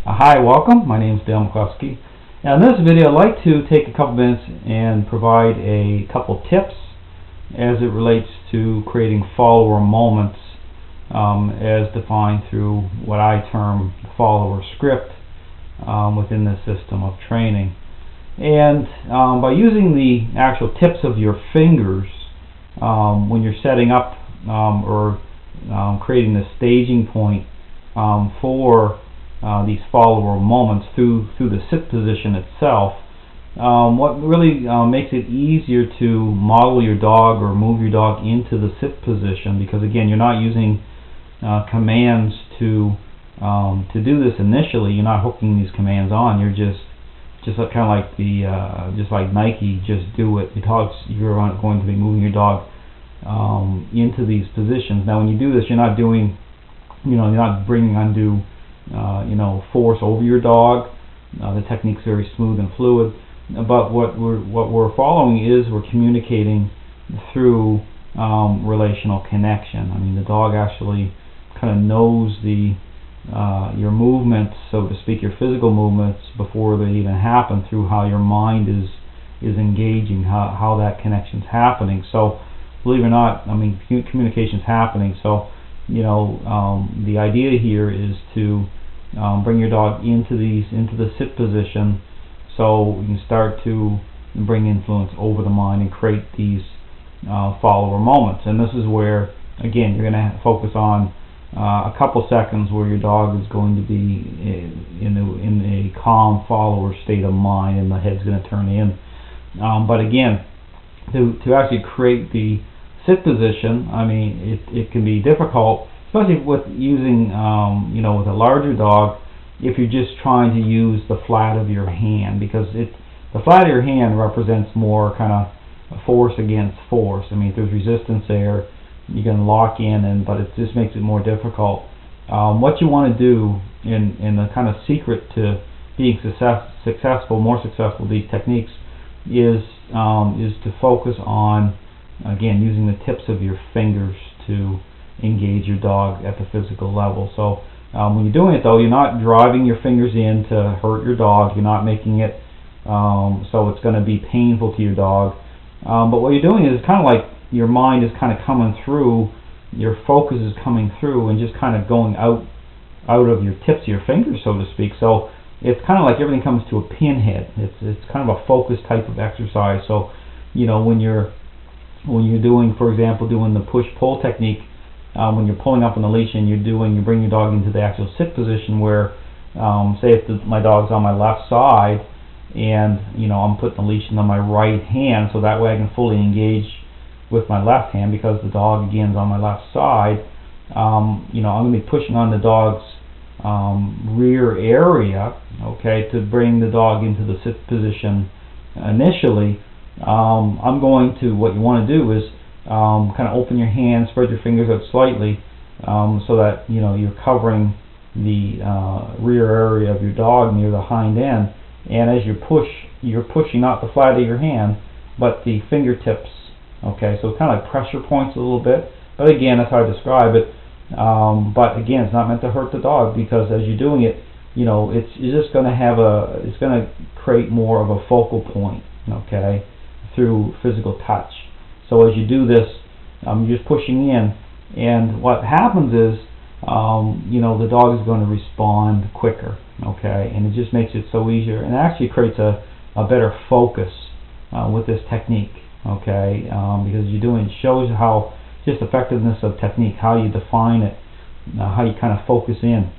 Hi, welcome. My name is Dale McCluskey. Now, in this video, I'd like to take a couple minutes and provide a couple tips as it relates to creating follower moments as defined through what I term the follower script within the system of training. And by using the actual tips of your fingers when you're setting up or creating the staging point for these follower moments through the sit position itself, what really makes it easier to model your dog or move your dog into the sit position, because again, you're not using commands to do this initially. You're not hooking these commands on. You're just kind of like just like Nike, just do it. You're going to be moving your dog into these positions. Now, when you do this, you're not doing, you're not bringing undue force over your dog. The technique's very smooth and fluid. But what we're following is we're communicating through relational connection. I mean, the dog actually kind of knows your movements, so to speak, your physical movements before they even happen, through how your mind is engaging, how that connection's happening. So, believe it or not, I mean, communication's happening. So, the idea here is to bring your dog into the sit position, so you can start to bring influence over the mind and create these follower moments. And this is where, again, you're going to focus on a couple seconds where your dog is going to be in a calm follower state of mind, and the head's going to turn in. But again, to actually create the sit position, I mean, it can be difficult, especially with using, with a larger dog, if you're just trying to use the flat of your hand, because the flat of your hand represents more kind of force against force. I mean, if there's resistance there, you can lock in, but it just makes it more difficult. What you want to do, in the kind of secret to being more successful with these techniques, is to focus on, again, using the tips of your fingers to engage your dog at the physical level. So when you're doing it, though, you're not driving your fingers in to hurt your dog. You're not making it so it's going to be painful to your dog. But what you're doing is kind of like your mind is kind of coming through, your focus is coming through, and just kind of going out of your tips of your fingers, so to speak. So it's kind of like everything comes to a pinhead. It's kind of a focus type of exercise. So when you're doing, for example, doing the push-pull technique, when you're pulling up on the leash and you bring your dog into the actual sit position, where, say if my dog's on my left side, and I'm putting the leash on my right hand, so that way I can fully engage with my left hand, because the dog again is on my left side. I'm going to be pushing on the dog's rear area, okay, to bring the dog into the sit position initially. What you want to do is kind of open your hands, spread your fingers out slightly, so that you're covering the rear area of your dog near the hind end. And as you push, you're pushing not the flat of your hand, but the fingertips. Okay, so it's kind of like pressure points a little bit. But again, that's how I describe it. But again, it's not meant to hurt the dog, because as you're doing it, you're just going to it's going to create more of a focal point. Okay, through physical touch. So as you do this, you're just pushing in, and what happens is, the dog is going to respond quicker. Okay, and it just makes it so easier, and it actually creates a better focus with this technique. Okay, because it shows how just effectiveness of technique, how you define it, how you kind of focus in.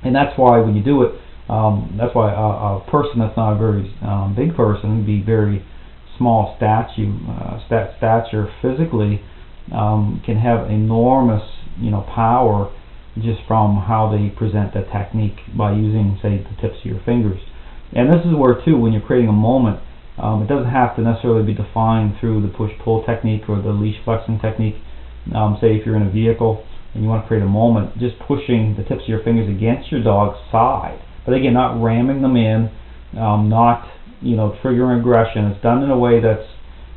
And that's why when you do it, that's why a person that's not a very big person, would be very small stature physically, can have enormous power just from how they present the technique by using, say, the tips of your fingers. And this is where, too, when you're creating a moment, it doesn't have to necessarily be defined through the push-pull technique or the leash flexing technique. Say if you're in a vehicle and you want to create a moment, just pushing the tips of your fingers against your dog's side. But again, not ramming them in, not triggering aggression. It's done in a way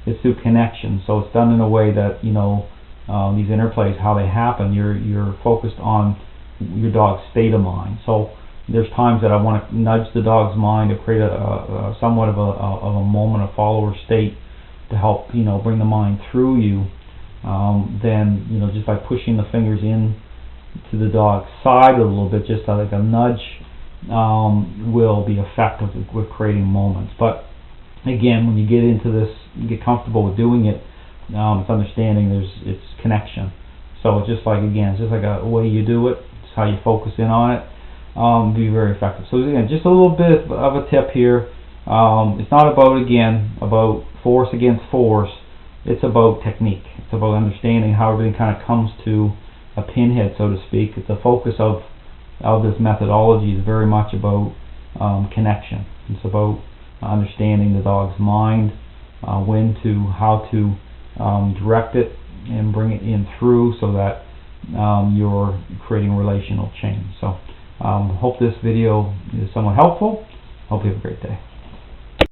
it's through connection. So it's done in a way that these interplays, how they happen. You're focused on your dog's state of mind. So There's times that I want to nudge the dog's mind to create a somewhat of a moment, a follower state, to help bring the mind through you. Then just by pushing the fingers in to the dog's side a little bit, just like a nudge, will be effective with creating moments. But again, when you get into this, you get comfortable with doing it, it's understanding it's connection. So it's just like a way you do it. It's how you focus in on it. Be very effective. So again, just a little bit of a tip here. It's not about force against force. It's about technique. It's about understanding how everything kind of comes to a pinhead, so to speak. The focus of this methodology is very much about connection. It's about understanding the dog's mind, how to direct it and bring it in through, so that you're creating relational change. So hope this video is somewhat helpful. Hope you have a great day.